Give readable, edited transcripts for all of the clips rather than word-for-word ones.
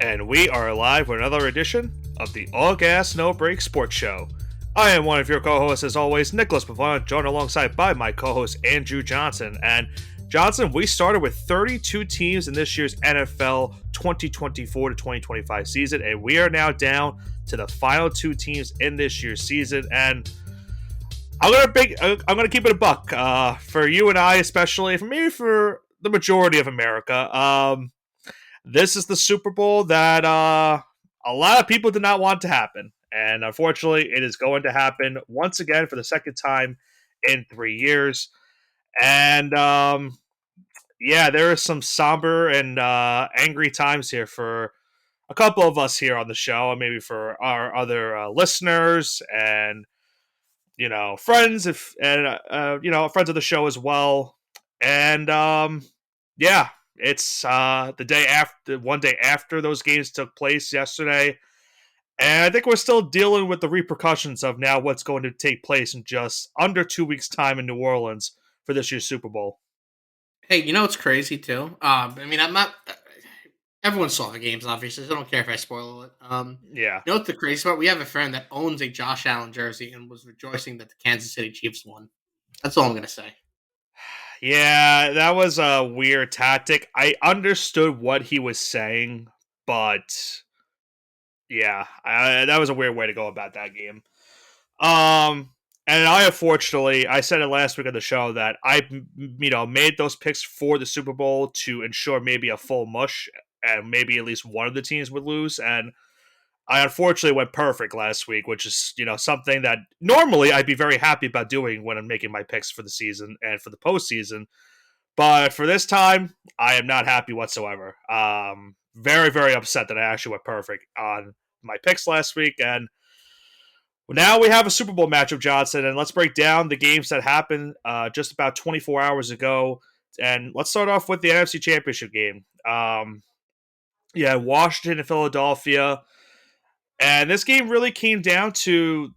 And we are live with another edition of the All Gas No Break Sports Show. I am one of your co-hosts, as always, Nicholas Pavone, joined alongside by my co-host Andrew Johnson. And Johnson, we started with 32 teams in this year's NFL 2024 to 2025 season, and we are now down to the final two teams in this year's season. And I'm gonna keep it a buck for you and I, especially for maybe for the majority of America. This is the Super Bowl that a lot of people did not want to happen. And unfortunately, it is going to happen once again for the second time in 3 years. And yeah, there are some somber and angry times here for a couple of us here on the show, and maybe for our other listeners and friends, if and friends of the show as well. And yeah, it's the day after, one day after those games took place yesterday, and I think we're still dealing with the repercussions of now what's going to take place in just under 2 weeks' time in New Orleans for this year's Super Bowl. Hey, it's crazy too. I'm not. Everyone saw the games, obviously. So I don't care if I spoil it. Yeah, What's the crazy part? We have a friend that owns a Josh Allen jersey and was rejoicing that the Kansas City Chiefs won. That's all I'm gonna say. yeah, that was a weird tactic. I understood what he was saying, but yeah, that was a weird way to go about that game. Um, and I unfortunately, I said it last week on the show that made those picks for the Super Bowl to ensure maybe a full mush and maybe at least one of the teams would lose. And I unfortunately went perfect last week, which is, something that normally I'd be very happy about doing when I'm making my picks for the season and for the postseason. But for this time, I am not happy whatsoever. Very, very upset that I actually went perfect on my picks last week. And now we have a Super Bowl matchup, Johnson, and let's break down the games that happened just about 24 hours ago. And let's start off with the NFC Championship game. Yeah, Washington and Philadelphia. And this game really came down to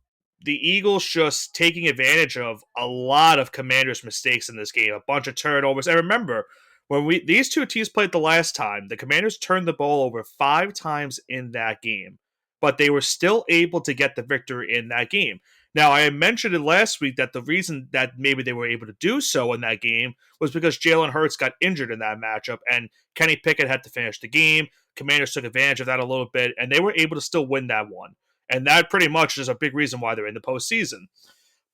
the Eagles just taking advantage of a lot of Commanders' mistakes in this game, a bunch of turnovers. And remember, when these two teams played the last time, the Commanders turned the ball over 5 times in that game, but they were still able to get the victory in that game. Now, I mentioned it last week that the reason that maybe they were able to do so in that game was because Jalen Hurts got injured in that matchup, and Kenny Pickett had to finish the game. Commanders took advantage of that a little bit, and they were able to still win that one. And that pretty much is a big reason why they're in the postseason.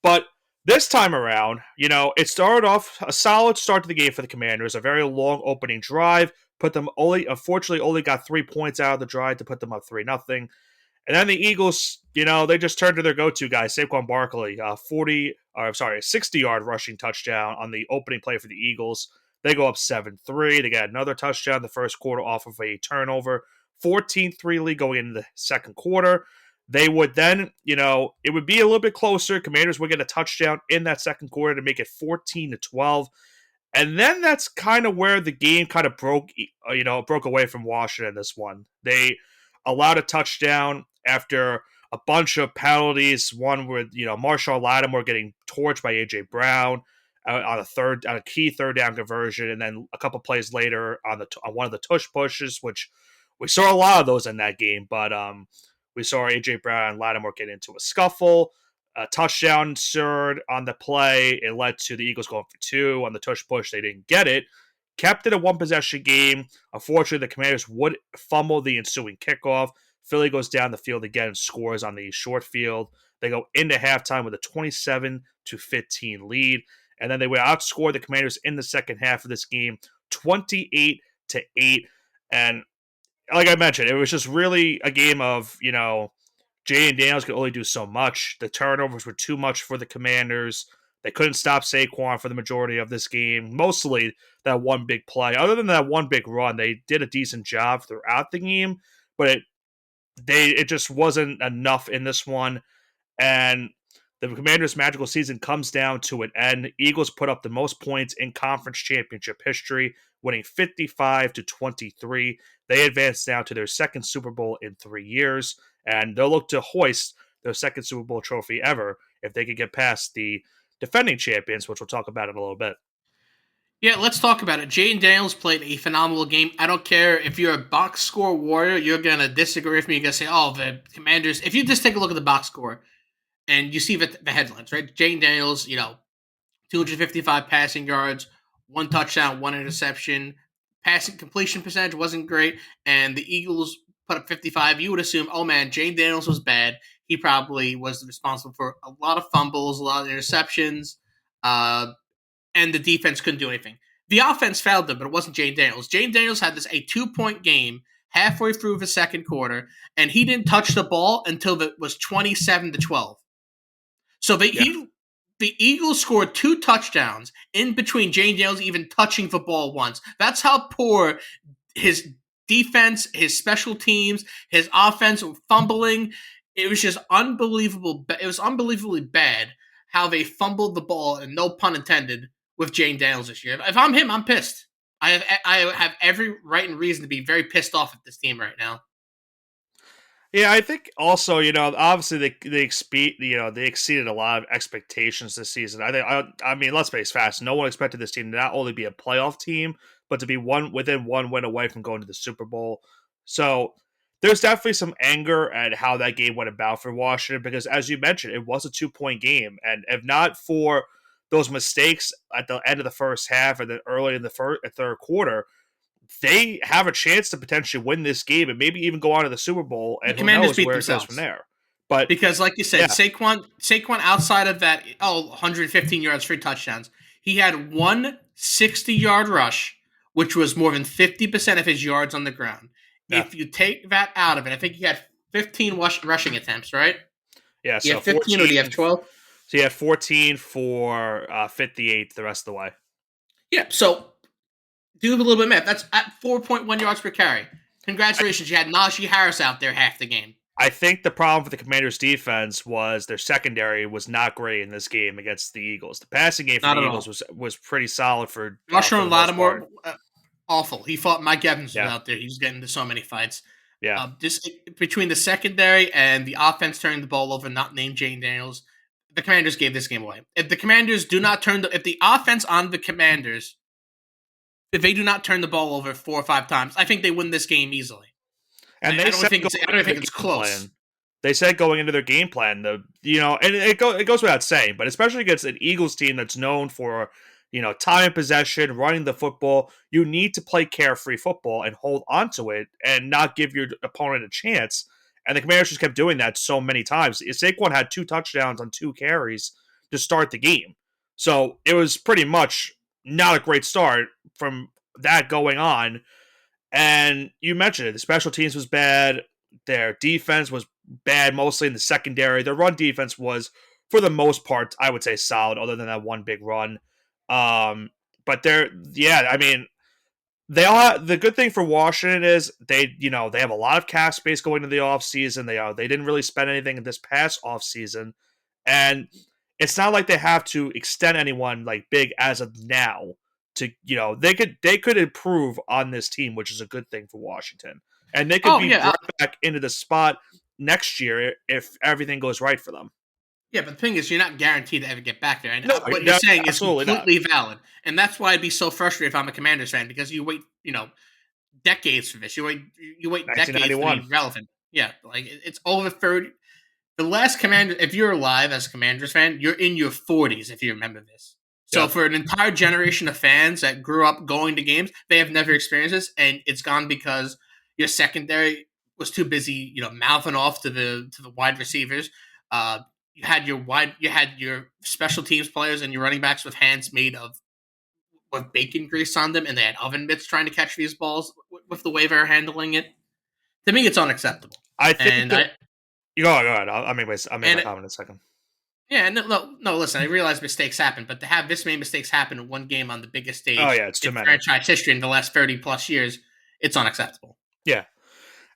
But this time around, it started off a solid start to the game for the Commanders, a very long opening drive, put them unfortunately only got 3 points out of the drive to put them up 3-0. And then the Eagles, they just turned to their go-to guy, Saquon Barkley, 60-yard rushing touchdown on the opening play for the Eagles. They go up 7-3. They got another touchdown in the first quarter off of a turnover. 14-3 lead going into the second quarter. They would then, it would be a little bit closer. Commanders would get a touchdown in that second quarter to make it 14-12. And then that's kind of where the game kind of broke away from Washington this one. They allowed a touchdown after a bunch of penalties. One with, Marshall Lattimore getting torched by A.J. Brown on a key third down conversion, and then a couple plays later on one of the tush pushes, which we saw a lot of those in that game. But we saw A.J. Brown and Lattimore get into a scuffle. A touchdown ensued on the play. It led to the Eagles going for two. On the tush push, they didn't get it. Kept it a one possession game. Unfortunately, the Commanders would fumble the ensuing kickoff. Philly goes down the field again and scores on the short field. They go into halftime with a 27-15 lead. And then they would outscore the Commanders in the second half of this game, 28-8. And like I mentioned, it was just really a game of, Jay and Daniels could only do so much. The turnovers were too much for the Commanders. They couldn't stop Saquon for the majority of this game. Mostly that one big play. Other than that one big run, they did a decent job throughout the game, but it just wasn't enough in this one. And the Commanders' magical season comes down to an end. Eagles put up the most points in conference championship history, winning 55-23. They advance now to their second Super Bowl in 3 years, and they'll look to hoist their second Super Bowl trophy ever if they could get past the defending champions, which we'll talk about in a little bit. Yeah, let's talk about it. Jaden Daniels played a phenomenal game. I don't care if you're a box score warrior, you're gonna disagree with me. You're gonna say, "Oh, the Commanders." If you just take a look at the box score and you see the headlines, right? Jaden Daniels, 255 passing yards, one touchdown, one interception. Passing completion percentage wasn't great, and the Eagles put up 55. You would assume, oh man, Jaden Daniels was bad. He probably was responsible for a lot of fumbles, a lot of interceptions. And the defense couldn't do anything. The offense failed them, but it wasn't Jane Daniels. Jane Daniels had this a 2 point game halfway through the second quarter, and he didn't touch the ball until it was 27-12. So Yeah. the Eagles scored two touchdowns in between Jane Daniels even touching the ball once. That's how poor his defense, his special teams, his offense fumbling. It was just unbelievable. It was unbelievably bad how they fumbled the ball, and no pun intended, with Jane Daniels this year. If I'm him, I'm pissed. I have every right and reason to be very pissed off at this team right now. Yeah, I think also, obviously they exceeded a lot of expectations this season. I mean, let's face facts. No one expected this team to not only be a playoff team, but to be within one win away from going to the Super Bowl. So there's definitely some anger at how that game went about for Washington because, as you mentioned, it was a 2 point game, and if not for those mistakes at the end of the first half and then early in the third quarter, they have a chance to potentially win this game and maybe even go on to the Super Bowl, The and who Commanders knows beat where it goes from themselves. there. But Because, like you said, yeah, Saquon outside of that, 115 yards, three touchdowns, he had one 60-yard rush, which was more than 50% of his yards on the ground. yeah, If you take that out of it, I think he had 15 rushing attempts, right? yeah. He had So 15, or do you have 14. 12? So you have 14 for 58 the rest of the way. Yeah, so do a little bit of math. That's at 4.1 yards per carry. Congratulations, you had Najee Harris out there half the game. I think the problem for the Commanders' defense was their secondary was not great in this game against the Eagles. The passing game for the Not at Eagles all. was pretty solid for Marshawn the most part. Lattimore, awful. He fought Mike Evans was Yeah, out there. He was getting into so many fights. yeah. Just between the secondary and the offense turning the ball over, not named Jane Daniels, the Commanders gave this game away. If the Commanders do not if the offense on the Commanders, if they do not turn the ball over 4 or 5 times, I think they win this game easily. And they said I going don't into think their it's game close. plan, they said going into their game plan, and it goes without saying, but especially against an Eagles team that's known for time and possession, running the football, you need to play carefree football and hold onto it and not give your opponent a chance. And the Commanders just kept doing that so many times. Saquon had 2 touchdowns on 2 carries to start the game, so it was pretty much not a great start from that going on. And you mentioned it. The special teams was bad. Their defense was bad, mostly in the secondary. Their run defense was, for the most part, I would say solid, other than that one big run. But I mean, the good thing for Washington is they have a lot of cap space going into the offseason. They didn't really spend anything in this past offseason. And it's not like they have to extend anyone like big as of now to they could improve on this team, which is a good thing for Washington. And they could Oh be yeah, right back into the spot next year if everything goes right for them. yeah, but the thing is, you're not guaranteed to ever get back there. And No, what you're no, saying is absolutely not. completely valid, and that's why I'd be so frustrated if I'm a Commanders fan because you wait, decades for this. You wait decades to be 1991. relevant. Yeah, like it's over 30. The last Commander, if you're alive as a Commanders fan, you're in your 40s if you remember this. So Yeah. for an entire generation of fans that grew up going to games, they have never experienced this, and it's gone because your secondary was too busy, mouthing off to the wide receivers. Uh, you had your special teams players and your running backs with hands made of with bacon grease on them, and they had oven mitts trying to catch these balls with the way they're handling it. To me, it's unacceptable. I think And that I you go ahead. I'll make my and comment in a second. Yeah, no, no, no. Listen, I realize mistakes happen, but to have this many mistakes happen in one game on the biggest Oh stage yeah, it's too in many. franchise history in the last 30 plus years, it's unacceptable. Yeah.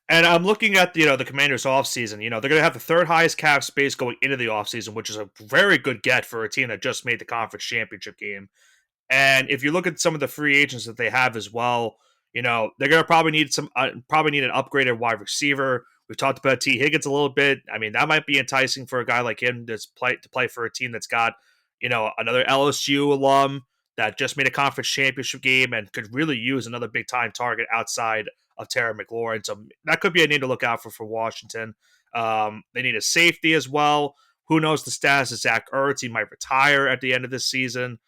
And I'm looking at the Commanders offseason. They're going to have the third highest cap space going into the offseason, which is a very good get for a team that just made the conference championship game. And if you look at some of the free agents that they have as well, they're going to probably need an upgraded wide receiver. We've talked about T Higgins a little bit. I mean, that might be enticing for a guy like him to play for a team that's got another LSU alum that just made a conference championship game and could really use another big time target outside of Terry McLaurin. So that could be a name to look out for Washington. They need a safety as well. Who knows the status of Zach Ertz? He might retire at the end of this season.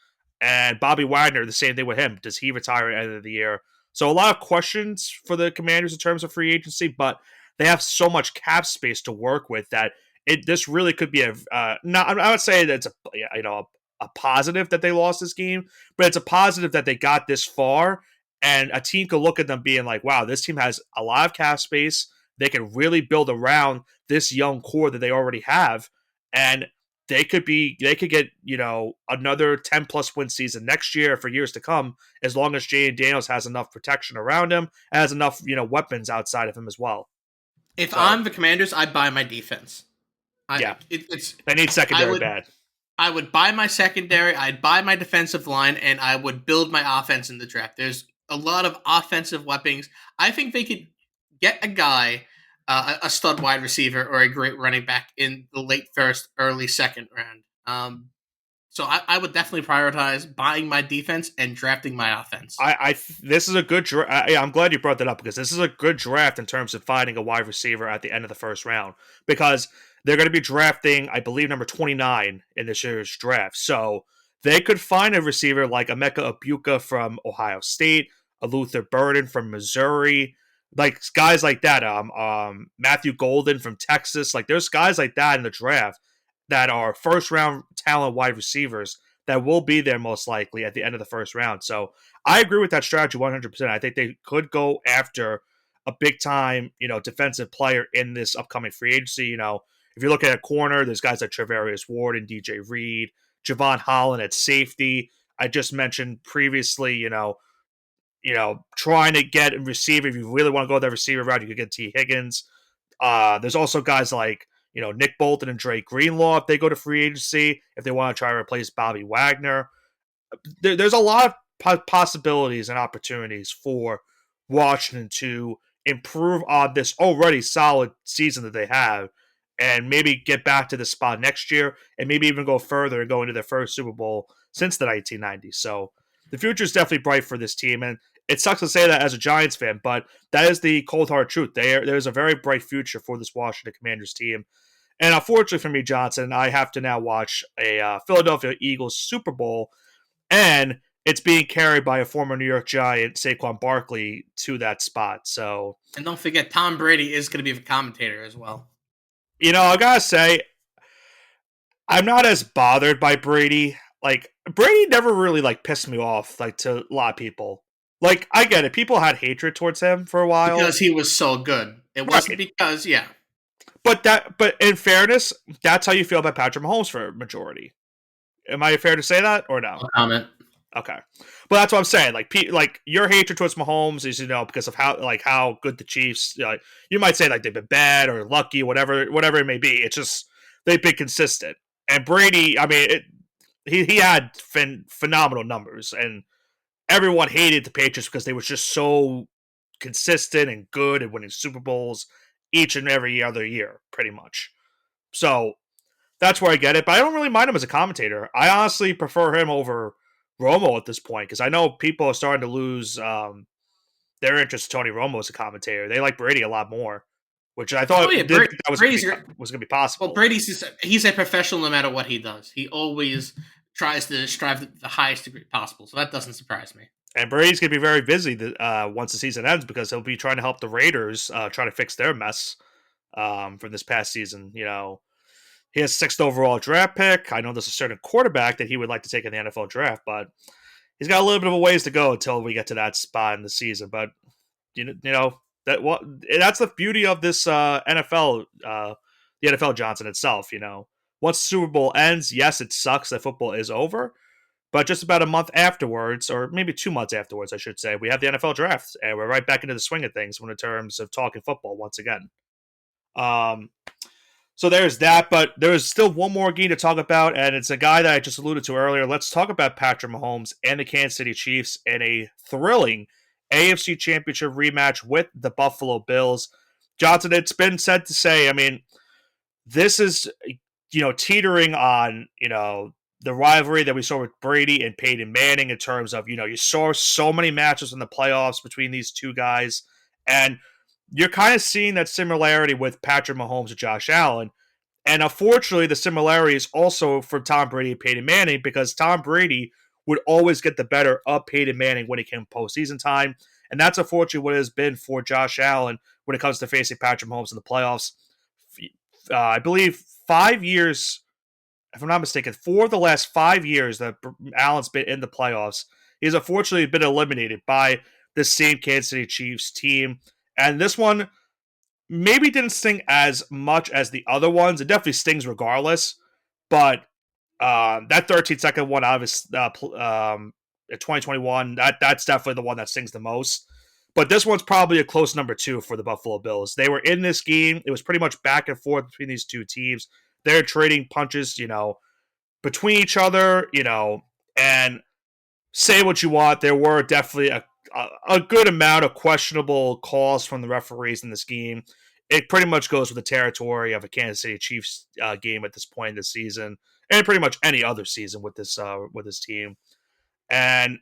And Bobby Wagner, the same thing with him. Does he retire at the end of the year? So a lot of questions for the Commanders in terms of free agency, but they have so much cap space to work with that this really could be a not. I would say that it's a positive that they lost this game, but it's a positive that they got this far, and a team could look at them being like, wow, this team has a lot of cap space. They can really build around this young core that they already have, and they could get another 10 plus win season next year for years to come, as long as Jay Daniels has enough protection around him, has enough weapons outside of him as well. If I'm the Commanders, I'd buy my defense. They need secondary bad. I would buy my secondary, I'd buy my defensive line, and I would build my offense in the draft. There's a lot of offensive weapons. I think they could get a guy, a stud wide receiver or a great running back in the late first, early second round. So I would definitely prioritize buying my defense and drafting my offense. This is a good draft. I'm glad you brought that up because this is a good draft in terms of finding a wide receiver at the end of the first round, because they're going to be drafting, I believe, number 29 in this year's draft. So they could find a receiver like Emeka Ibuka from Ohio State, a Luther Burden from Missouri, like guys like that. Matthew Golden from Texas. Like there's guys like that in the draft that are first round talent wide receivers that will be there most likely at the end of the first round. So I agree with that strategy 100%. I think they could go after a big time, defensive player in this upcoming free agency. If you're looking at a corner, there's guys like Trevarius Ward and DJ Reed, Javon Holland at safety. I just mentioned previously, trying to get a receiver. If you really want to go that receiver route, you could get T. Higgins. There's also guys like, Nick Bolton and Dre Greenlaw if they go to free agency, if they want to try to replace Bobby Wagner. There's a lot of possibilities and opportunities for Washington to improve on this already solid season that they have and maybe get back to the spot next year and maybe even go further and go into their first Super Bowl since the 1990s. So the future is definitely bright for this team. And it sucks to say that as a Giants fan, but that is the cold hard truth. There's a very bright future for this Washington Commanders team. And unfortunately for me, Johnson, I have to now watch a Philadelphia Eagles Super Bowl, and it's being carried by a former New York Giant, Saquon Barkley, to that spot. So, and don't forget, Tom Brady is going to be the commentator as well. I gotta say, I'm not as bothered by Brady. Like, Brady never really pissed me off to a lot of people. I get it. People had hatred towards him for a while because he was so good. It wasn't because, yeah. But in fairness, that's how you feel about Patrick Mahomes for a majority. Am I fair to say that or no? No comment. Okay, but that's what I'm saying. Your hatred towards Mahomes is because of how good the Chiefs. You might say they've been bad or lucky, whatever it may be. It's just they've been consistent. And Brady, I mean, he had phenomenal numbers, and everyone hated the Patriots because they were just so consistent and good at winning Super Bowls each and every other year, pretty much. So that's where I get it. But I don't really mind him as a commentator. I honestly prefer him over Romo at this point because I know people are starting to lose their interest in Tony Romo as a commentator. They like Brady a lot more, which I thought that was going to be possible. Well, he's a professional no matter what he does. He always tries to strive to the highest degree possible, so that doesn't surprise me. And Brady's going to be very busy once the season ends because he'll be trying to help the Raiders try to fix their mess from this past season. He has 6th overall draft pick. I know there's a certain quarterback that he would like to take in the NFL draft, but he's got a little bit of a ways to go until we get to that spot in the season. But that's the beauty of this NFL, the NFL Johnson itself. Once the Super Bowl ends, yes, it sucks that football is over. But just about a month afterwards, or maybe 2 months afterwards, I should say, we have the NFL draft, and we're right back into the swing of things in terms of talking football once again. So there's that, but there's still one more game to talk about, and it's a guy that I just alluded to earlier. Let's talk about Patrick Mahomes and the Kansas City Chiefs in a thrilling AFC Championship rematch with the Buffalo Bills. Johnson, it's been said to say, I mean, this is, teetering on, the rivalry that we saw with Brady and Peyton Manning in terms of, you saw so many matches in the playoffs between these two guys. And you're kind of seeing that similarity with Patrick Mahomes and Josh Allen. And unfortunately, the similarity is also from Tom Brady and Peyton Manning because Tom Brady would always get the better of Peyton Manning when it came postseason time. And that's unfortunately what it has been for Josh Allen when it comes to facing Patrick Mahomes in the playoffs. I believe 5 years, if I'm not mistaken, 4 of the last 5 years that Allen's been in the playoffs, he's unfortunately been eliminated by the same Kansas City Chiefs team. And this one maybe didn't sting as much as the other ones. It definitely stings regardless. But that 13-second one out of his 2021, that's definitely the one that stings the most. But this one's probably a close number 2 for the Buffalo Bills. They were in this game. It was pretty much back and forth between these two teams. They're trading punches, between each other, and say what you want. There were definitely a good amount of questionable calls from the referees in this game. It pretty much goes with the territory of a Kansas City Chiefs game at this point in the season, and pretty much any other season with this team. And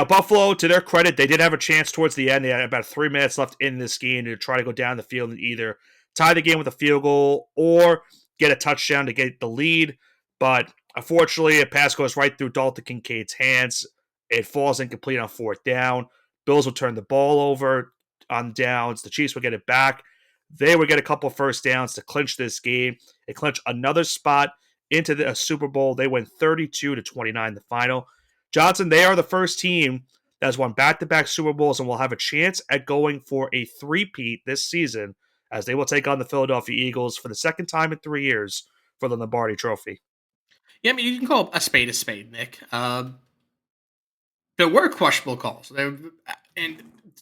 Buffalo, to their credit, they did have a chance towards the end. They had about 3 minutes left in this game to try to go down the field and either tie the game with a field goal or get a touchdown to get the lead. But unfortunately, a pass goes right through Dalton Kincaid's hands. It falls incomplete on 4th down. Bills will turn the ball over on downs. The Chiefs will get it back. They would get a couple first downs to clinch this game and clinch another spot into the Super Bowl. They win 32-29 the final. Johnson, they are the first team that has won back-to-back Super Bowls and will have a chance at going for a three-peat this season as they will take on the Philadelphia Eagles for the second time in 3 years for the Lombardi Trophy. Yeah, I mean, you can call a spade, Nick. There were questionable calls, and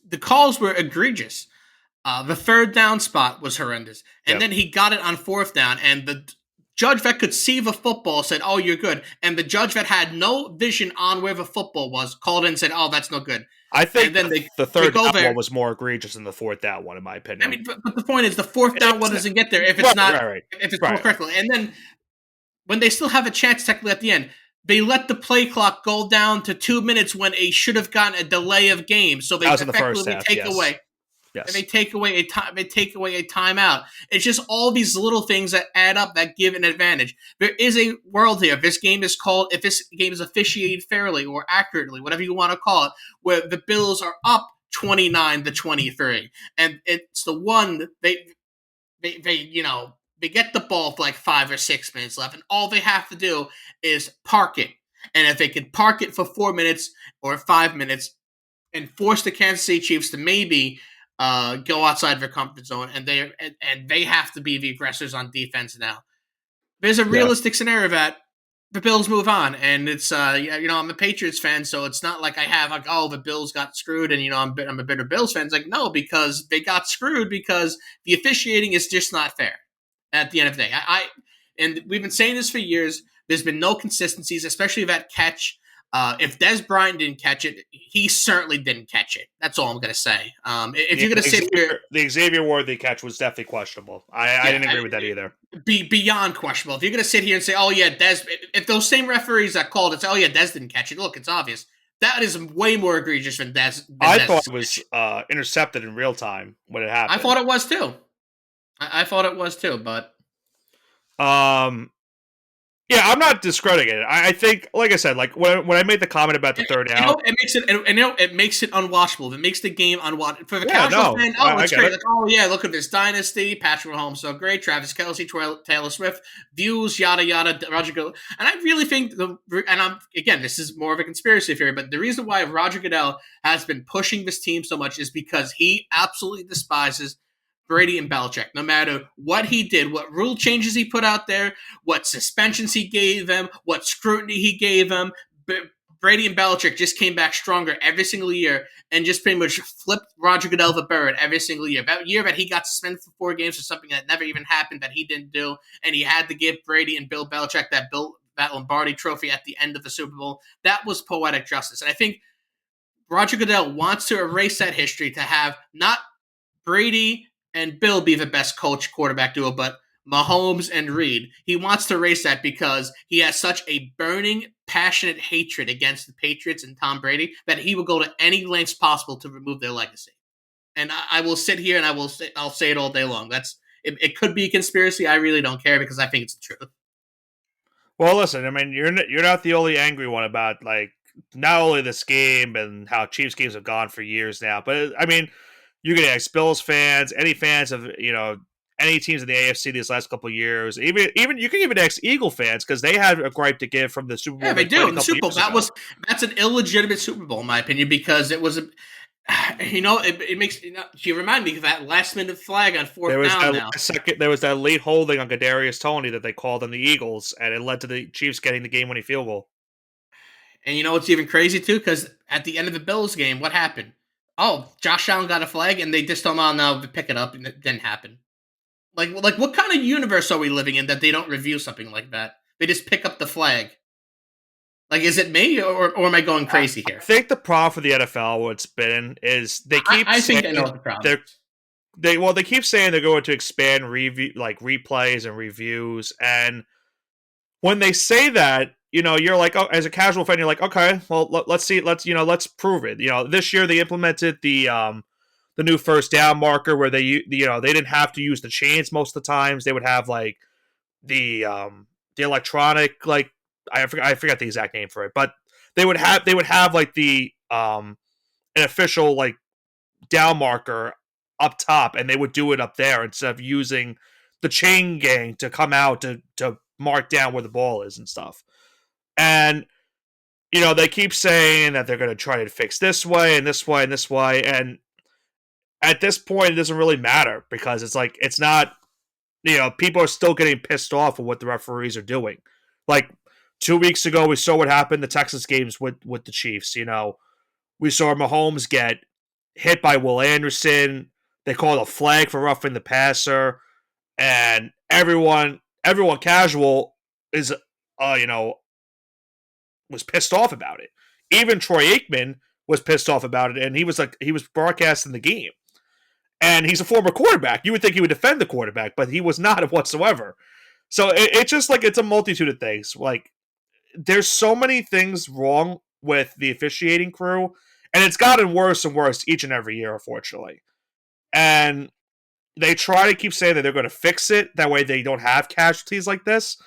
the calls were egregious. The 3rd down spot was horrendous, and then he got it on 4th down, and the judge that could see the football said, "Oh, you're good," and the judge that had no vision on where the football was called in and said, "Oh, that's no good." I think and then the 3rd down one was more egregious than the 4th down one, in my opinion. I mean, but the point is, the 4th down one doesn't get there if it's if it's called correctly. And then when they still have a chance technically at the end, they let the play clock go down to 2 minutes when it should have gotten a delay of game. So they effectively take away. Yes. And they take away a time. They take away a timeout. It's just all these little things that add up that give an advantage. There is a world here. If this game is officiated fairly or accurately, whatever you want to call it, where the Bills are up 29-23, and it's the one they get the ball with like 5 or 6 minutes left, and all they have to do is park it. And if they can park it for 4 minutes or 5 minutes and force the Kansas City Chiefs to maybe go outside their comfort zone, and they have to be the aggressors on defense now. There's a realistic scenario that the Bills move on, and it's I'm a Patriots fan, so it's not like I have like, oh, the Bills got screwed, and I'm a bitter Bills fan. It's like, no, because they got screwed because the officiating is just not fair. At the end of the day, and we've been saying this for years. There's been no consistencies, especially that catch. If Dez Bryant didn't catch it, he certainly didn't catch it. That's all I'm going to say. If you're going to sit here, the Xavier Worthy catch was definitely questionable. I didn't agree with that either. Beyond questionable. If you're going to sit here and say, "Oh yeah, Dez," if those same referees that called it say, "Oh yeah, Dez didn't catch it," look, it's obvious. That is way more egregious than Dez. I thought it was intercepted in real time when it happened. I thought it was too. I thought it was too, but yeah, I'm not discrediting it. I think, like I said, like when I made the comment about the 3rd down, it makes it unwatchable. It makes the game unwatchable for the casual fan. Oh, it's great! Like, oh yeah, look at this dynasty. Patrick Mahomes so great. Travis Kelce, Taylor Swift, views, yada yada. Roger Goodell, and I really think this is more of a conspiracy theory, but the reason why Roger Goodell has been pushing this team so much is because he absolutely despises Brady and Belichick, no matter what he did, what rule changes he put out there, what suspensions he gave them, what scrutiny he gave them. Brady and Belichick just came back stronger every single year and just pretty much flipped Roger Goodell the bird every single year. That year that he got suspended for 4 games for something that never even happened that he didn't do, and he had to give Brady and Bill Belichick that Lombardi trophy at the end of the Super Bowl, that was poetic justice. And I think Roger Goodell wants to erase that history to have not Brady and Bill be the best coach quarterback duo, but Mahomes and Reed. He wants to erase that because he has such a burning, passionate hatred against the Patriots and Tom Brady that he will go to any lengths possible to remove their legacy. And I will sit here and I'll say it all day long. It could be a conspiracy. I really don't care because I think it's the truth. Well, listen, I mean, you're not the only angry one about like not only this game and how Chiefs games have gone for years now, but I mean, you can ask Bills fans, any fans of any teams in the AFC these last couple of years, even you can even ask Eagle fans because they had a gripe to give from the Super Yeah, Bowl they they played do. a The couple Super of Bowl years ago. that's an illegitimate Super Bowl in my opinion because it was a it makes you remind me of that last minute flag on There fourth was down that now. last second. There was that late holding on Kadarius Toney that they called on the Eagles, and it led to the Chiefs getting the game-winning field goal. And you know what's even crazy too? Because at the end of the Bills game, what happened? Oh, Josh Allen got a flag, and they just told him, "Oh, no, pick it up," and it didn't happen. Like, what kind of universe are we living in that they don't review something like that? They just pick up the flag. Like, is it me or am I going crazy I here? think the problem for the NFL, what's been, is they keep I saying think I know what the problem they're is. they keep saying they're going to expand review like replays and reviews, and when they say that, you're like, oh, as a casual fan, you're like, okay, well, let's see, let's prove it. This year they implemented the new first down marker where they didn't have to use the chains most of the times. They would have like the electronic like I forgot the exact name for it, but they would have like the an official like down marker up top, and they would do it up there instead of using the chain gang to come out to mark down where the ball is and stuff. And they keep saying that they're going to try to fix this way and this way and this way, and at this point, it doesn't really matter because it's like it's not. People are still getting pissed off with what the referees are doing. Like 2 weeks ago, we saw what happened the Texas games with the Chiefs. We saw Mahomes get hit by Will Anderson. They called a flag for roughing the passer, and everyone casual is you know was pissed off about it. Even Troy Aikman was pissed off about it, and he was broadcasting the game. And he's a former quarterback. You would think he would defend the quarterback, but he was not whatsoever. So it's just like it's a multitude of things. Like there's so many things wrong with the officiating crew, and it's gotten worse and worse each and every year, unfortunately. And they try to keep saying that they're going to fix it. That way they don't have casualties like this.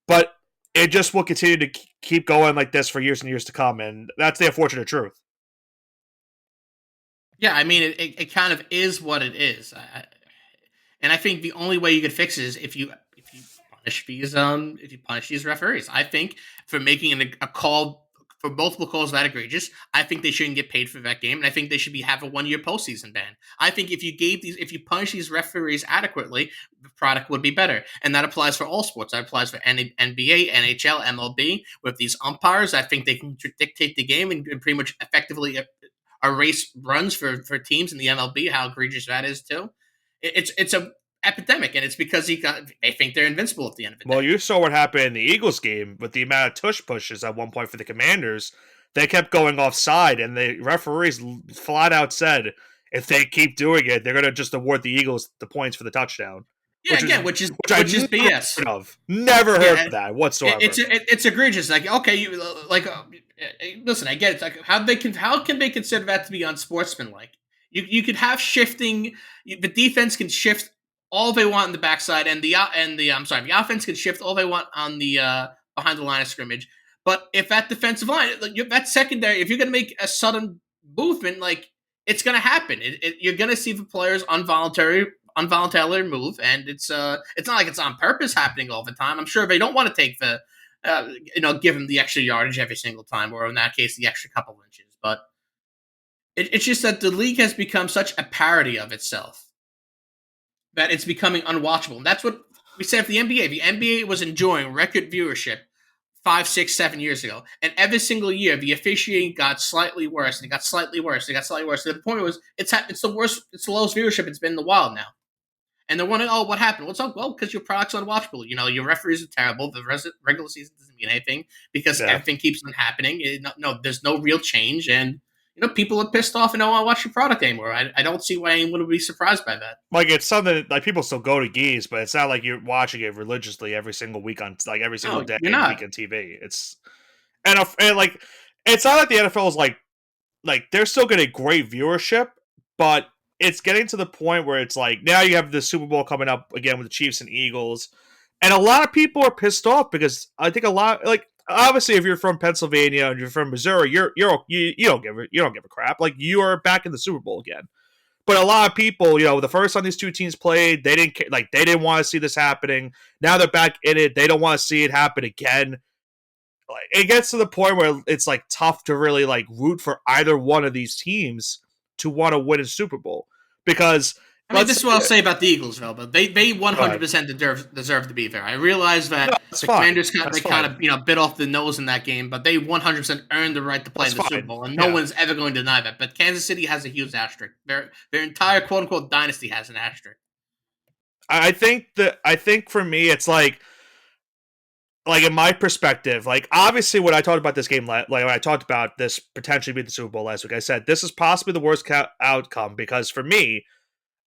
But it just will continue to keep going like this for years and years to come. And that's the unfortunate truth. Yeah, I mean, it kind of is what it is. And I think the only way you could fix it is if you punish these referees. I think for making a call for multiple calls that egregious, I think they shouldn't get paid for that game, and I think they should have a 1 year postseason ban. I think if you punish these referees adequately, the product would be better, and that applies for all sports. That applies for NBA, NHL, MLB. With these umpires, I think they can dictate the game and pretty much effectively erase runs for teams in the MLB. How egregious that is too. It's a epidemic, and it's because they think they're invincible at the end of the Well, day. you saw what happened in the Eagles game with the amount of tush pushes at one point for the Commanders. They kept going offside, and the referees flat out said if they keep doing it, they're going to just award the Eagles the points for the touchdown, Yeah, which is again, which I which is never BS. heard of. Never heard Yeah, of that whatsoever. it's egregious. Like, okay, you like listen, I get it. It's like how can they consider that to be unsportsmanlike? You could have shifting. The defense can shift all they want in the backside, and the I'm sorry, the offense can shift all they want on the behind the line of scrimmage. But if that defensive line, like that secondary, if you're going to make a sudden movement, like it's going to happen. You're going to see the players involuntarily move, and it's not like it's on purpose happening all the time. I'm sure they don't want to take the give them the extra yardage every single time, or in that case, the extra couple inches. But it's just that the league has become such a parody of itself that it's becoming unwatchable. And that's what we said for the NBA. The NBA was enjoying record viewership 5, 6, 7 years ago, and every single year the officiating got slightly worse, and it got slightly worse, and it got slightly worse. So the point was, it's the worst, it's the lowest viewership it's been in a while now. And they're wondering, oh, what happened? What's up? Well, because your product's unwatchable. Your referees are terrible. The regular season doesn't mean anything because Yeah. everything keeps on happening. No, there's no real change, and people are pissed off and don't want to watch your product anymore. I don't see why anyone would be surprised by that. Like it's something like people still go to geese, but it's not like you're watching it religiously every single week on like every single No, day you're and week not. on TV. It's and like it's not like the NFL is like they're still getting great viewership, but it's getting to the point where it's like now you have the Super Bowl coming up again with the Chiefs and Eagles, and a lot of people are pissed off because I think a lot like obviously if you're from Pennsylvania and you're from Missouri, you don't give a crap. Like you are back in the Super Bowl again. But a lot of people, the first time these two teams played, they didn't want to see this happening. Now they're back in it. They don't want to see it happen again. Like it gets to the point where it's like tough to really like root for either one of these teams to want to win a Super Bowl because I mean, let's this is what I'll say about the Eagles, though. But they go ahead. 100% deserve to be there. I realize No, that that's the fine. Commanders That's they kind fine. of bit off the nose in that game, but they 100% earned the right to play That's in the Super fine. Bowl, and no Yeah. one's ever going to deny that. But Kansas City has a huge asterisk. Their entire quote unquote dynasty has an asterisk. I think for me it's like in my perspective, like obviously when I talked about this game, like when I talked about this potentially being the Super Bowl last week, I said this is possibly the worst outcome because for me,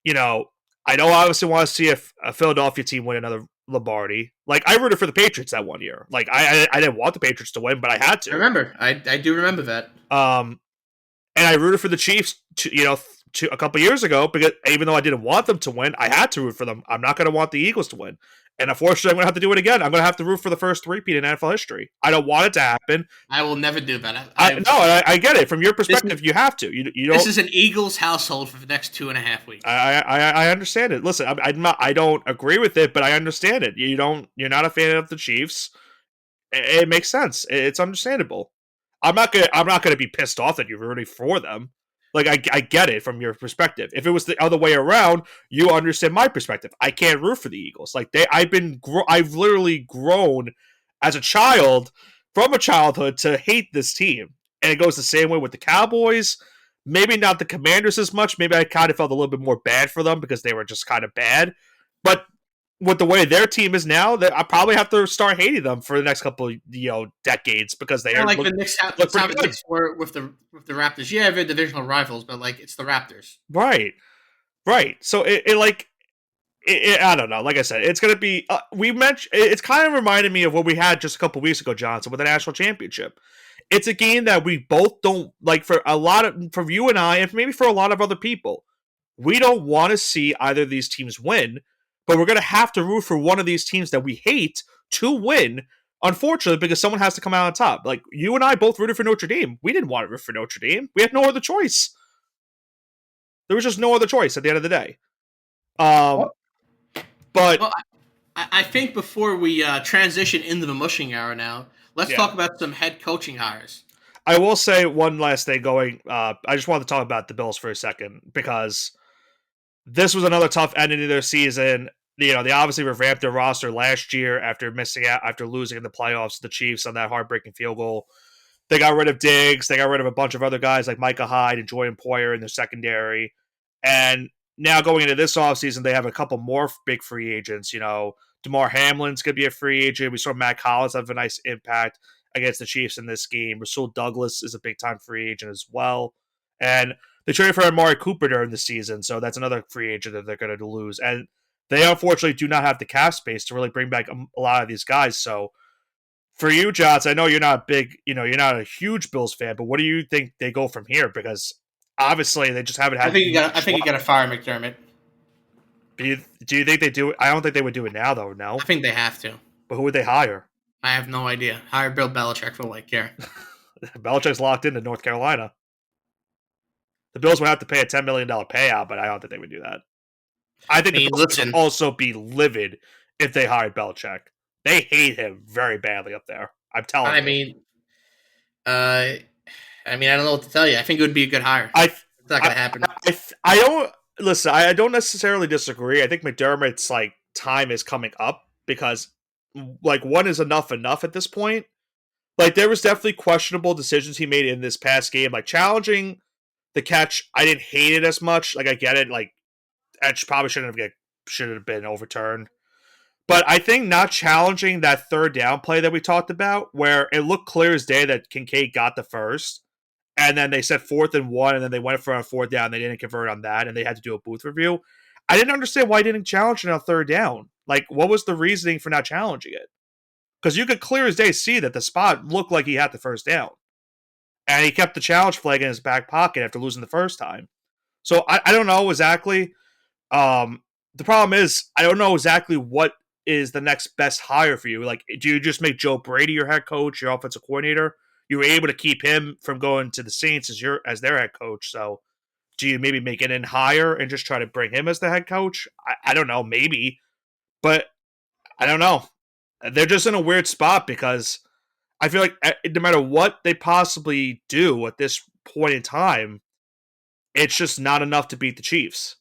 you know, I don't obviously want to see a Philadelphia team win another Lombardi. Like I rooted for the Patriots that one year. Like I didn't want the Patriots to win, but I had I to. remember. I do remember that. Um, and I rooted for the Chiefs, a couple years ago because even though I didn't want them to win, I had to root for them. I'm not going to want the Eagles to win, and unfortunately, I'm going to have to do it again. I'm going to have to root for the first three-peat in NFL history. I don't want it to happen. I will never do that. I get it from your This perspective. You have to. You this don't. is an Eagles household for the next 2.5 weeks. I understand it. Listen, I'm not. I don't agree with it, but I understand it. You don't. You're not a fan of the Chiefs. It makes sense. It's understandable. I'm not gonna be pissed off that you're rooting for them. Like I get it from your perspective. If it was the other way around, you understand my perspective. I can't root for the Eagles. Like I've literally grown as a child from a childhood to hate this team, and it goes the same way with the Cowboys. Maybe not the Commanders as much. Maybe I kind of felt a little bit more bad for them because they were just kind of bad. But with the way their team is now, that I probably have to start hating them for the next couple decades because they Kind are of like the Knicks. look That's how pretty the good. Knicks were with the Raptors. Yeah, they're divisional rivals, but like it's the Raptors. Right, right. So I don't know. Like I said, it's gonna be. We mentioned it's kind of reminded me of what we had just a couple weeks ago, Johnson, with the national championship. It's a game that we both don't like for you and I, and maybe for a lot of other people. We don't want to see either of these teams win, but we're going to have to root for one of these teams that we hate to win. Unfortunately, because someone has to come out on top. Like you and I both rooted for Notre Dame. We didn't want to root for Notre Dame. We had no other choice. There was just no other choice at the end of the day. Um, but Well, I think before we transition into the mushing hour now, let's yeah, talk about some head coaching hires. I will say one last thing. I just wanted to talk about the Bills for a second because this was another tough ending to their season. They obviously revamped their roster last year after missing out, after losing in the playoffs to the Chiefs on that heartbreaking field goal. They got rid of Diggs. They got rid of a bunch of other guys like Micah Hyde and Jordan Poyer in their secondary. And now going into this offseason, they have a couple more big free agents. DeMar Hamlin's going to be a free agent. We saw Matt Collins have a nice impact against the Chiefs in this game. Rasul Douglas is a big-time free agent as well. And they traded for Amari Cooper during the season, so that's another free agent that they're going to lose. And they unfortunately do not have the cap space to really bring back a lot of these guys. So for you, Jots, I know you're not big, you're not a huge Bills fan, but what do you think they go from here? Because obviously they just haven't I had think you got. I much think you luck. got to fire McDermott. Do you think they do it? I don't think they would do it now, though. No, I think they have to. but who would they hire? I have no idea. Hire Bill Belichick for like care. Belichick's locked into North Carolina. The Bills would have to pay a $10 million payout, but I don't think they would do that. I think the Bills would Listen. also be livid if they hired Belichick. They hate him very badly up there. I'm telling I you. mean, I don't know what to tell you. I think it would be a good hire. I It's not going to happen. I don't listen. I don't necessarily disagree. I think McDermott's like time is coming up because like one is enough at this point. Like there was definitely questionable decisions he made in this past game, like challenging the catch. I didn't hate it as much. Like I get it. Like that probably should have been overturned. But I think not challenging that third down play that we talked about, where it looked clear as day that Kincaid got the first, and then they said 4th and 1, and then they went for a 4th down. They didn't convert on that, and they had to do a booth review. I didn't understand why he didn't challenge it on 3rd down. Like, what was the reasoning for not challenging it? Because you could clear as day see that the spot looked like he had the 1st down. And he kept the challenge flag in his back pocket after losing the first time. So I don't know exactly. The problem is, I don't know exactly what is the next best hire for you. Like, do you just make Joe Brady your head coach, your offensive coordinator? You were able to keep him from going to the Saints as their head coach. So do you maybe make it in higher and just try to bring him as the head coach? I don't know, maybe. But I don't know. They're just in a weird spot because I feel like no matter what they possibly do at this point in time, it's just not enough to beat the Chiefs.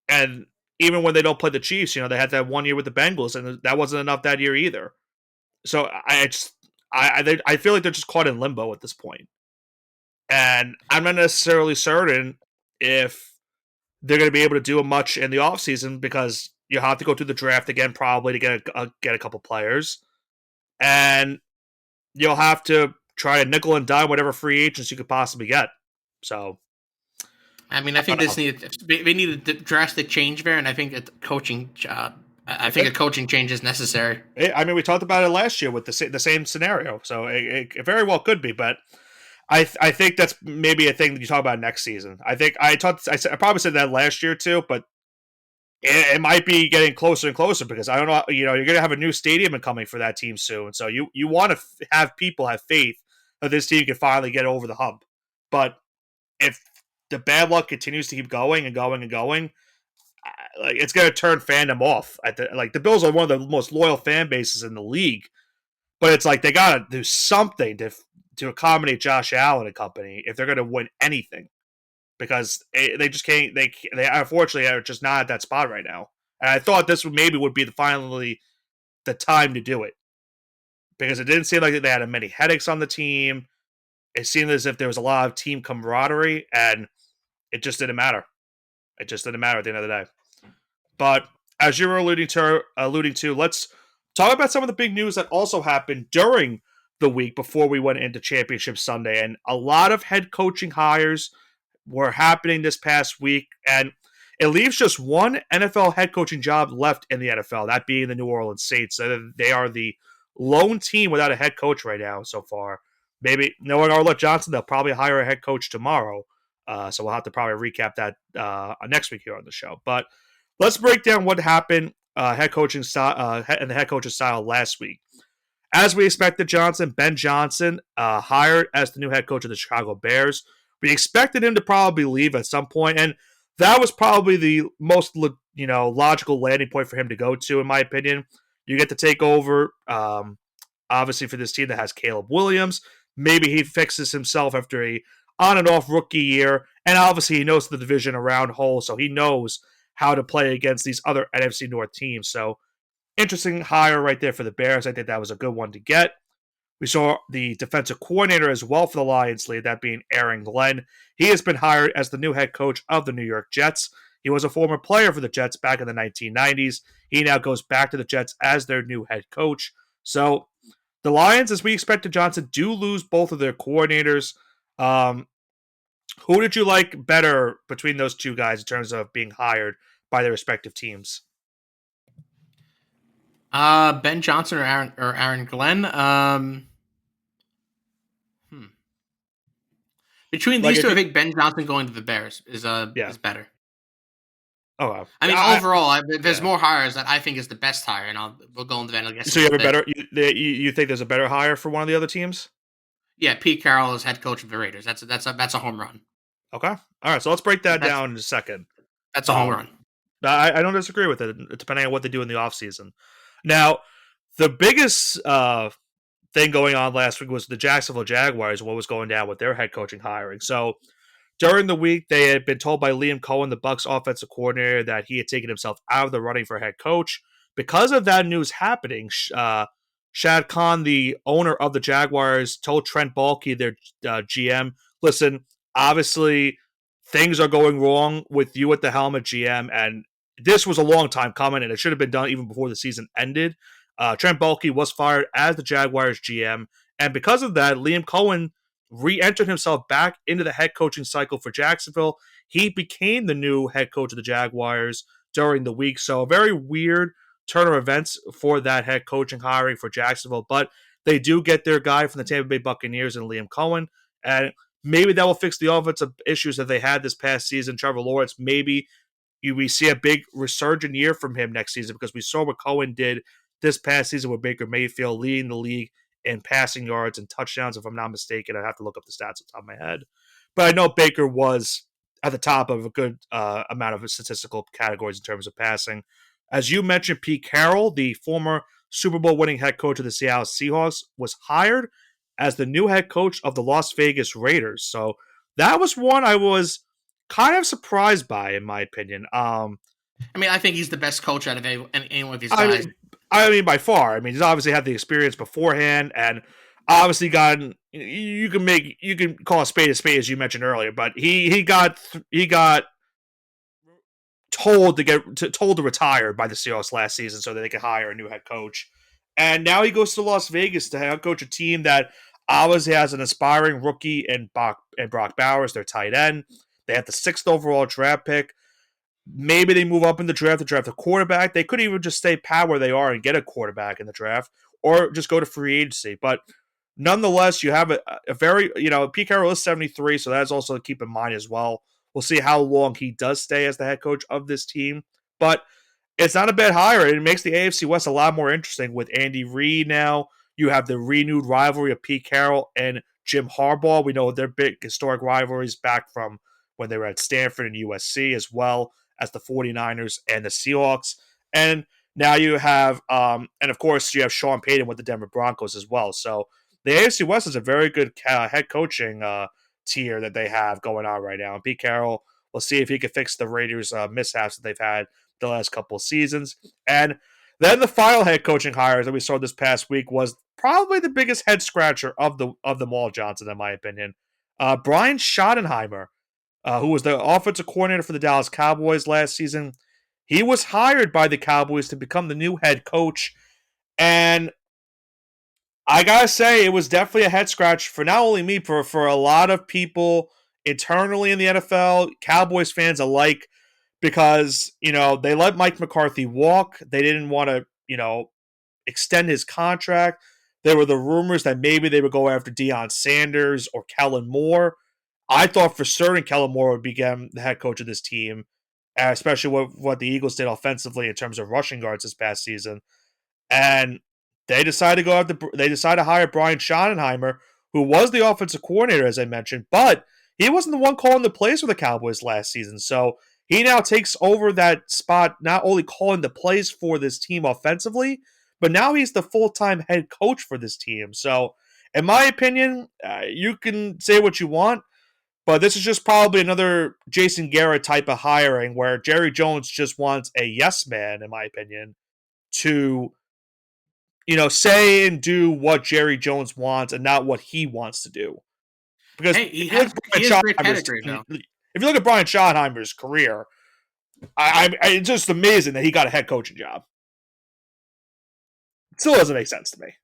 And even when they don't play the Chiefs, they had that 1 year with the Bengals, and that wasn't enough that year either. So I feel like they're just caught in limbo at this point. And I'm not necessarily certain if they're going to be able to do much in the offseason because you have to go through the draft again probably to get a couple players. And you'll have to try to nickel and dime whatever free agents you could possibly get. So, I mean, I think they need a drastic change there, and I think I think a coaching change is necessary. I mean, we talked about it last year with the same scenario, so it very well could be, but I think that's maybe a thing that you talk about next season. I think I probably said that last year too, but it might be getting closer and closer because I don't know. You're going to have a new stadium coming for that team soon, so you want to have people have faith that this team can finally get over the hump. But if the bad luck continues to keep going and going and going, like it's going to turn fandom off. The Bills are one of the most loyal fan bases in the league, but it's like they got to do something to accommodate Josh Allen and company if they're going to win anything. Because they just can't. They unfortunately are just not at that spot right now. And I thought this would be finally the time to do it because it didn't seem like they had many headaches on the team. It seemed as if there was a lot of team camaraderie, and it just didn't matter. It just didn't matter at the end of the day. But as you were alluding to, let's talk about some of the big news that also happened during the week before we went into Championship Sunday, and a lot of head coaching hires were happening this past week, and it leaves just one NFL head coaching job left in the NFL, that being the New Orleans Saints. They are the lone team without a head coach right now so far. Maybe knowing Arlett Johnson, they'll probably hire a head coach tomorrow. So we'll have to probably recap that next week here on the show. But let's break down what happened head coaching style and the head coach's style last week. As we expected, Ben Johnson, hired as the new head coach of the Chicago Bears. We expected him to probably leave at some point, and that was probably the most logical landing point for him to go to, in my opinion. You get to take over, obviously, for this team that has Caleb Williams. Maybe he fixes himself after a on and off rookie year, and obviously he knows the division around whole, so he knows how to play against these other NFC North teams. So, interesting hire right there for the Bears. I think that was a good one to get. We saw the defensive coordinator as well for the Lions lead, that being Aaron Glenn. He has been hired as the new head coach of the New York Jets. He was a former player for the Jets back in the 1990s. He now goes back to the Jets as their new head coach. So the Lions, as we expected, Johnson, do lose both of their coordinators. Who did you like better between those two guys in terms of being hired by their respective teams? Ben Johnson or Aaron Glenn. Between these two, I think Ben Johnson going to the Bears is better. Oh, wow. I mean, overall, there's more hires that I think is the best hire, and we'll go into that. I guess. So you have a better. You think there's a better hire for one of the other teams? Yeah, Pete Carroll is head coach of the Raiders. That's a home run. Okay, all right. So let's break that down in a second. That's a home run. I don't disagree with it, depending on what they do in the offseason. Now, the biggest thing going on last week was the Jacksonville Jaguars, what was going down with their head coaching hiring. So during the week, they had been told by Liam Cohen, the Bucs offensive coordinator, that he had taken himself out of the running for head coach. Because of that news happening, Shad Khan, the owner of the Jaguars, told Trent Baalke, their GM, listen, obviously things are going wrong with you at the helm at GM, and this was a long time coming, and it should have been done even before the season ended. Trent Baalke was fired as the Jaguars GM, and because of that, Liam Cohen re-entered himself back into the head coaching cycle for Jacksonville. He became the new head coach of the Jaguars during the week. So a very weird turn of events for that head coaching hiring for Jacksonville. But they do get their guy from the Tampa Bay Buccaneers and Liam Cohen. And maybe that will fix the offensive issues that they had this past season. Trevor Lawrence, maybe we see a big resurgent year from him next season because we saw what Cohen did this past season with Baker Mayfield leading the league in passing yards and touchdowns. If I'm not mistaken, I'd have to look up the stats on top of my head. But I know Baker was at the top of a good amount of statistical categories in terms of passing. As you mentioned, Pete Carroll, the former Super Bowl winning head coach of the Seattle Seahawks, was hired as the new head coach of the Las Vegas Raiders. So that was one I was kind of surprised by, in my opinion. I mean, I think he's the best coach out of any one of these I guys. mean, I mean, by far. I mean, he's obviously had the experience beforehand, and obviously gotten. You can call a spade as you mentioned earlier, but he got told to retire by the Seahawks last season so that they could hire a new head coach, and now he goes to Las Vegas to head coach a team that obviously has an aspiring rookie in Brock Bowers, their tight end. They have the 6th overall draft pick. Maybe they move up in the draft to draft a quarterback. They could even just stay pat where they are and get a quarterback in the draft, or just go to free agency. But nonetheless, you have a very, Pete Carroll is 73, so that's also to keep in mind as well. We'll see how long he does stay as the head coach of this team. But it's not a bad hire. It makes the AFC West a lot more interesting with Andy Reid now. You have the renewed rivalry of Pete Carroll and Jim Harbaugh. We know their big historic rivalries back from when they were at Stanford and USC, as well as the 49ers and the Seahawks. And now you have, and of course, you have Sean Payton with the Denver Broncos as well. So the AFC West is a very good head coaching tier that they have going on right now. And Pete Carroll, we'll see if he can fix the Raiders' mishaps that they've had the last couple of seasons. And then the final head coaching hire that we saw this past week was probably the biggest head scratcher of them all, Johnson, in my opinion. Brian Schottenheimer, who was the offensive coordinator for the Dallas Cowboys last season. He was hired by the Cowboys to become the new head coach. And I gotta say, it was definitely a head scratch for not only me, for a lot of people internally in the NFL, Cowboys fans alike, because, they let Mike McCarthy walk. They didn't want to, extend his contract. There were the rumors that maybe they would go after Deion Sanders or Kellen Moore. I thought for certain Kellen Moore would become the head coach of this team, especially what the Eagles did offensively in terms of rushing guards this past season. And they decided to hire Brian Schottenheimer, who was the offensive coordinator, as I mentioned, but he wasn't the one calling the plays for the Cowboys last season. So he now takes over that spot, not only calling the plays for this team offensively, but now he's the full-time head coach for this team. So, in my opinion, you can say what you want, but this is just probably another Jason Garrett type of hiring where Jerry Jones just wants a yes man, in my opinion, to, say and do what Jerry Jones wants and not what he wants to do. Because Hey, he has great pedigree though. if you look at Brian Schottenheimer's career, it's just amazing that he got a head coaching job. It still doesn't make sense to me.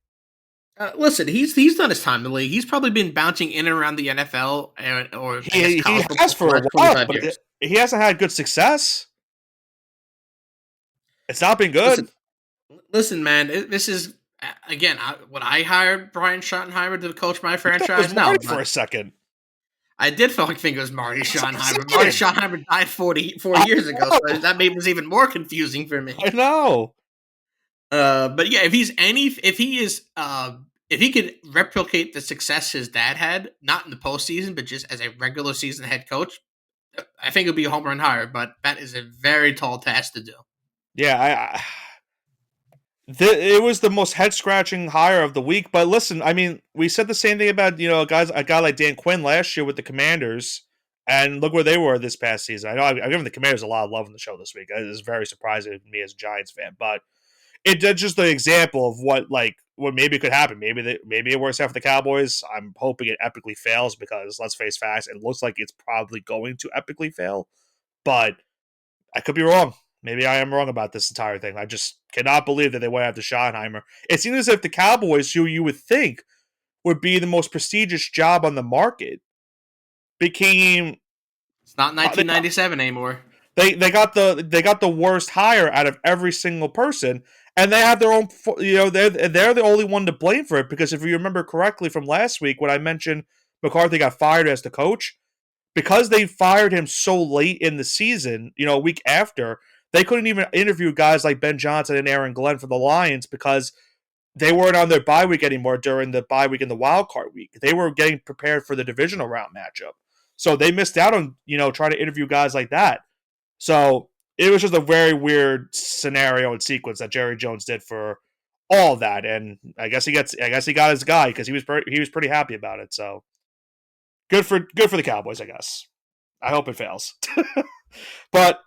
Listen, he's done his time in the league. He's probably been bouncing in and around the NFL or he has for a while, but he hasn't had good success. It's not been good. Listen, man, this is again. Would I hire Brian Schottenheimer to coach my franchise? No, for a second. I did think it was Marty Schottenheimer. Marty Schottenheimer died 40 years ago, so that made it even more confusing for me. I know. But yeah, if he could replicate the success his dad had, not in the postseason, but just as a regular season head coach, I think it would be a home run hire. But that is a very tall task to do. Yeah, it was the most head scratching hire of the week. But listen, I mean, we said the same thing about a guy like Dan Quinn last year with the Commanders, and look where they were this past season. I know I've given the Commanders a lot of love in the show this week. It is very surprising to me as a Giants fan, but it's just an example of what maybe could happen. Maybe it works out for the Cowboys. I'm hoping it epically fails because let's face facts, it looks like it's probably going to epically fail. But I could be wrong. Maybe I am wrong about this entire thing. I just cannot believe that they went after Schottenheimer. It seems as if the Cowboys, who you would think would be the most prestigious job on the market became It's not they got 1997 anymore. they got the worst hire out of every single person, and they have their own. They're the only one to blame for it because if you remember correctly from last week when I mentioned McCarthy got fired as the coach, because they fired him so late in the season, a week after, they couldn't even interview guys like Ben Johnson and Aaron Glenn for the Lions because they weren't on their bye week anymore during the bye week and the wild card week. They were getting prepared for the divisional round matchup. So they missed out on, trying to interview guys like that. So it was just a very weird scenario and sequence that Jerry Jones did for all of that. And I guess he got his guy because he was pretty happy about it. So good for the Cowboys, I guess. I hope it fails. But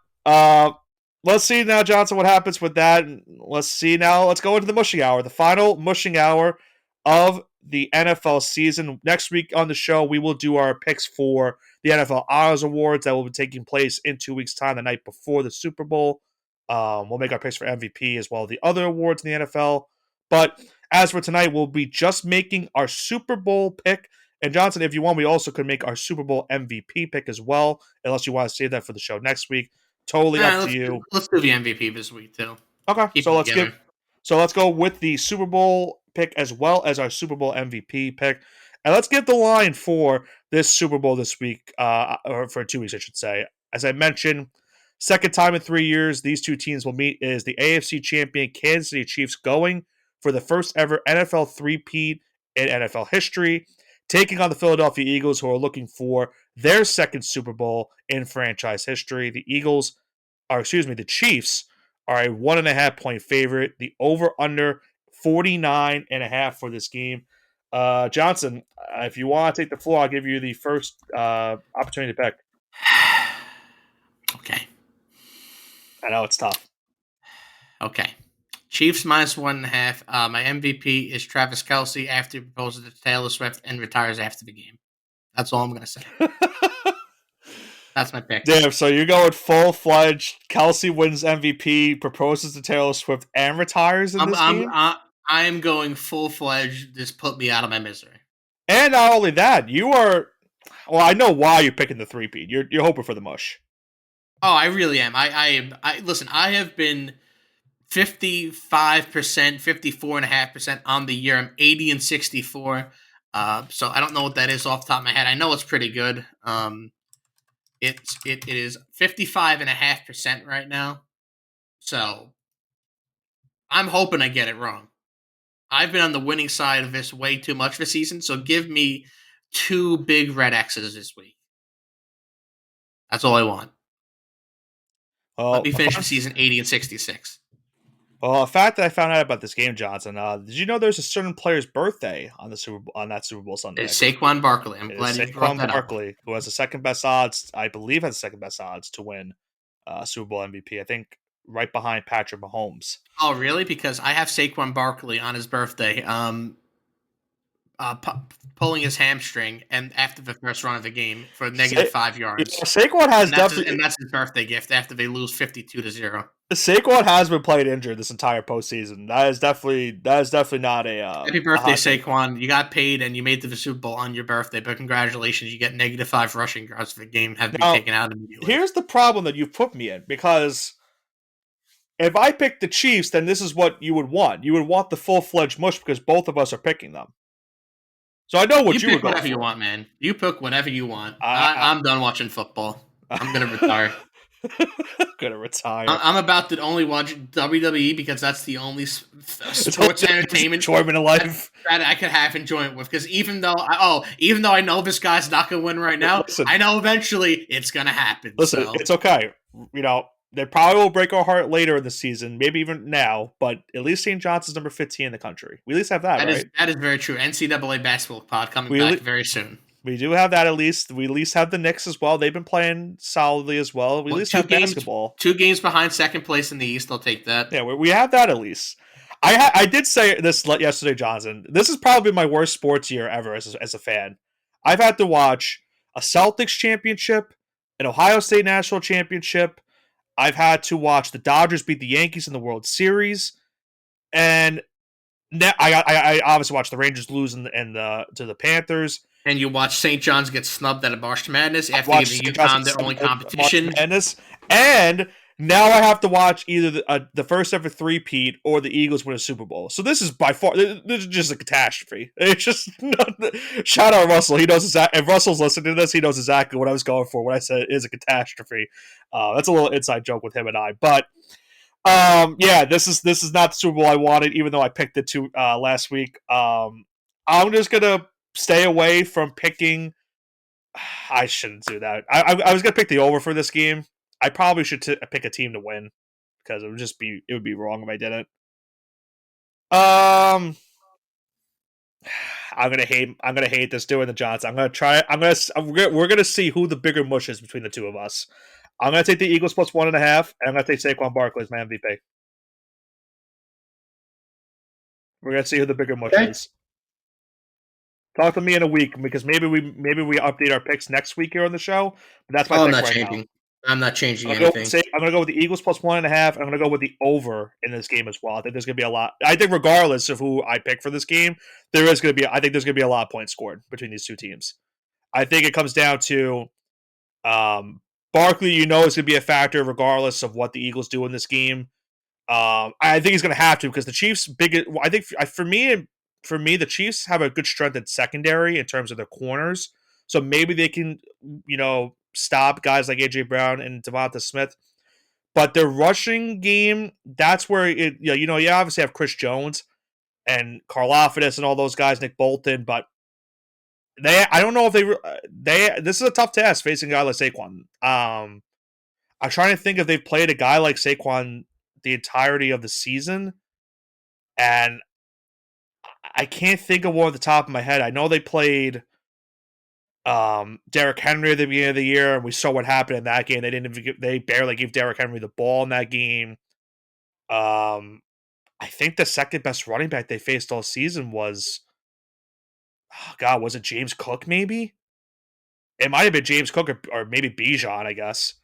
let's see now, Johnson, what happens with that. Let's see now. Let's go into the mushing hour, the final mushing hour of the NFL season. Next week on the show, we will do our picks for the NFL Honors Awards that will be taking place in 2 weeks' time, the night before the Super Bowl. We'll make our picks for MVP as well as the other awards in the NFL. But as for tonight, we'll be just making our Super Bowl pick. And Johnson, if you want, we also could make our Super Bowl MVP pick as well, unless you want to save that for the show next week. Totally up to you. Let's do the MVP this week too. Okay, Keep so let's go with the Super Bowl pick as well as our Super Bowl MVP pick, and let's get the line for this Super Bowl this week, or for 2 weeks, I should say. As I mentioned, second time in 3 years these two teams will meet is the AFC champion Kansas City Chiefs going for the first ever NFL three-peat in NFL history, taking on the Philadelphia Eagles, who are looking for their second Super Bowl in franchise history. The Chiefs are a 1.5 point favorite. The over/under 49.5 for this game. Johnson, if you want to take the floor, I'll give you the first opportunity to pick. Okay. I know it's tough. Okay. Chiefs minus 1.5. My MVP is Travis Kelce after he proposes to Taylor Swift and retires after the game. That's all I'm going to say. That's my pick. Damn, so you're going full-fledged. Kelce wins MVP, proposes to Taylor Swift, and retires in this game? I am going full-fledged. Just put me out of my misery. And not only that, you are... Well, I know why you're picking the three-peat. You're hoping for the mush. Oh, I really am. Listen, I have been 55%, 54.5% on the year. I'm 80 and 64. So I don't know what that is off the top of my head. I know it's pretty good. It is 55.5% right now. So I'm hoping I get it wrong. I've been on the winning side of this way too much this season, so give me 2 big red X's this week. That's all I want. Let me finish the season 80 and 66. Well, a fact that I found out about this game, Johnson. Did you know there's a certain player's birthday on that Super Bowl Sunday? It's Saquon Barkley. I'm glad you brought that up. Saquon Barkley, who has the second best odds, I believe, has the second best odds to win Super Bowl MVP. I think right behind Patrick Mahomes. Oh, really? Because I have Saquon Barkley on his birthday, pulling his hamstring, and after the first run of the game for negative 5 yards. Saquon has and that's his birthday gift after they lose 52-0. Saquon has been playing injured this entire postseason. That is definitely not a happy birthday, Saquon. You got paid and you made the Super Bowl on your birthday, but congratulations, you get negative 5 rushing yards for the game, have to be taken out immediately. Here's the problem that you've put me in, because if I pick the Chiefs, then this is what you would want. You would want the full-fledged mush because both of us are picking them. So I know what you would go for. You pick whatever you want, man. You pick whatever you want. I'm done watching football. I'm going to retire. Gonna retire. I'm about to only watch WWE because that's the only sports entertainment enjoyment of life that I could have enjoyment with. Because even though I know this guy's not gonna win right now, I know eventually it's gonna happen. Listen, it's okay. They probably will break our heart later in the season, maybe even now. But at least St. John's is number 15 in the country. We at least have that, right? That is very true. NCAA basketball pod coming back very soon. We do have that at least. We at least have the Knicks as well. They've been playing solidly as well. We at least have basketball. 2 games behind second place in the East. I'll take that. Yeah, we have that at least. I did say this yesterday, Johnson. This is probably my worst sports year ever as a fan. I've had to watch a Celtics championship, an Ohio State national championship. I've had to watch the Dodgers beat the Yankees in the World Series. And I obviously watched the Rangers lose to the Panthers. And you watch St. John's get snubbed at a March Madness I after watched giving St. John's UConn their only March competition. Madness, and now I have to watch either the first ever three-peat or the Eagles win a Super Bowl. So this is by far this is just a catastrophe. It's just shout out Russell. He knows exactly. If Russell's listening to this, he knows exactly what I was going for when I said it is a catastrophe. That's a little inside joke with him and I, but. Yeah, this is not the Super Bowl I wanted, even though I picked it to last week. I'm just gonna stay away from picking. I shouldn't do that. I was gonna pick the over for this game. I probably should pick a team to win because it would be wrong if I didn't. Um, I'm gonna hate this doing the Johnson. I'm gonna try. We're gonna see who the bigger mush is between the two of us. I'm gonna take the Eagles plus 1.5, and I'm gonna take Saquon Barkley as my MVP. We're gonna see who the bigger mush Okay. is. Talk to me in a week because maybe we update our picks next week here on the show. But that's my Oh, I'm pick not right now. changing. I'm not changing I'm anything. gonna go with the Eagles plus 1.5. I'm gonna go with the over in this game as well. I think there's gonna be a lot. I think regardless of who I pick for this game, I think there's gonna be a lot of points scored between these two teams. I think it comes down to Barkley. Is gonna be a factor regardless of what the Eagles do in this game. I think he's going to have to because the Chiefs' big. I think for me, the Chiefs have a good strength at secondary in terms of their corners. So maybe they can, stop guys like AJ Brown and Devonta Smith. But their rushing game, that's where you obviously have Chris Jones and Karlaftis and all those guys, Nick Bolton, but I don't know if this is a tough task facing a guy like Saquon. I'm trying to think if they've played a guy like Saquon the entirety of the season, and I can't think of one at the top of my head. I know they played Derrick Henry at the beginning of the year, and we saw what happened in that game. They barely gave Derrick Henry the ball in that game. I think the second best running back they faced all season was, was it James Cook? Maybe it might have been James Cook or maybe Bijan. I guess.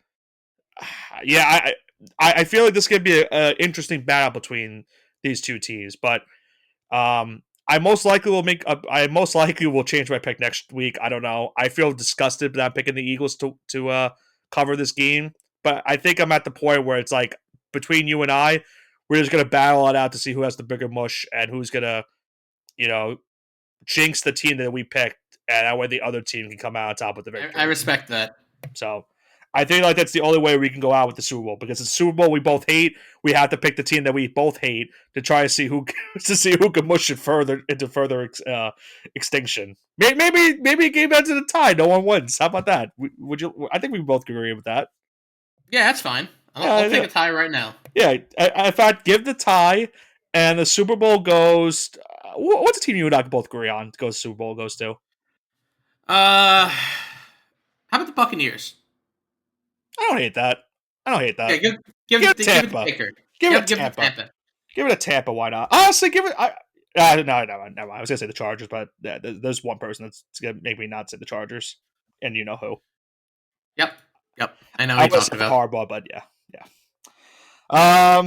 Yeah, I feel like this could be an interesting battle between these two teams, but I most likely will change my pick next week. I don't know. I feel disgusted that I'm picking the Eagles to cover this game, but I think I'm at the point where it's like between you and I, we're just gonna battle it out to see who has the bigger mush and who's gonna, jinx the team that we picked, and that way the other team can come out on top with the victory. I respect that. So I think like that's the only way we can go out with the Super Bowl because the Super Bowl we both hate. We have to pick the team that we both hate to try to see who can mush it further into further extinction. Maybe a game ends in a tie. No one wins. How about that? Would you? I think we both agree with that. Yeah, that's fine. I'll take a tie right now. Yeah, in fact, give the tie, and the Super Bowl goes. What's the team you and I can both agree on? Goes Super Bowl goes to. How about the Buccaneers? I don't hate that. Yeah, give it Tampa. the Baker. Give it Tampa. Give it a Tampa. Why not? Honestly, give it. No. I was gonna say the Chargers, but there's one person that's gonna make me not say the Chargers, and you know who. Yep. I know who you talked about. Harbaugh, but yeah.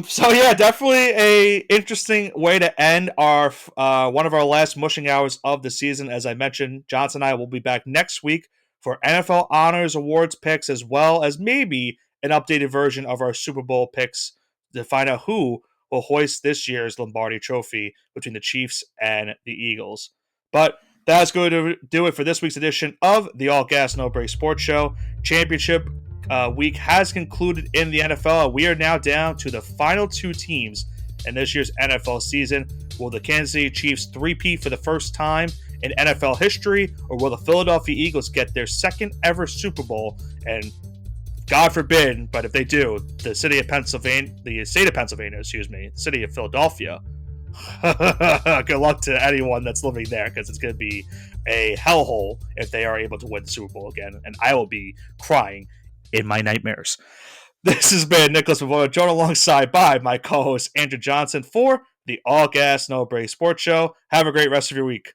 So yeah, definitely a interesting way to end our one of our last mushing hours of the season. As I mentioned, Johnson and I will be back next week for NFL Honors Awards picks, as well as maybe an updated version of our Super Bowl picks to find out who will hoist this year's Lombardi Trophy between the Chiefs and the Eagles. But that's going to do it for this week's edition of the All Gas No Break Sports Show. Championship week has concluded in the NFL. We are now down to the final two teams in this year's NFL season. Will the Kansas City Chiefs three-peat for the first time in NFL history, or will the Philadelphia Eagles get their second ever Super Bowl? And God forbid, but if they do, the state of Pennsylvania, the city of Philadelphia. Good luck to anyone that's living there, because it's going to be a hellhole if they are able to win the Super Bowl again, and I will be crying in my nightmares. This has been Nicholas Mavola, joined alongside by my co-host Andrew Johnson for the All Gas No Break Sports Show. Have a great rest of your week.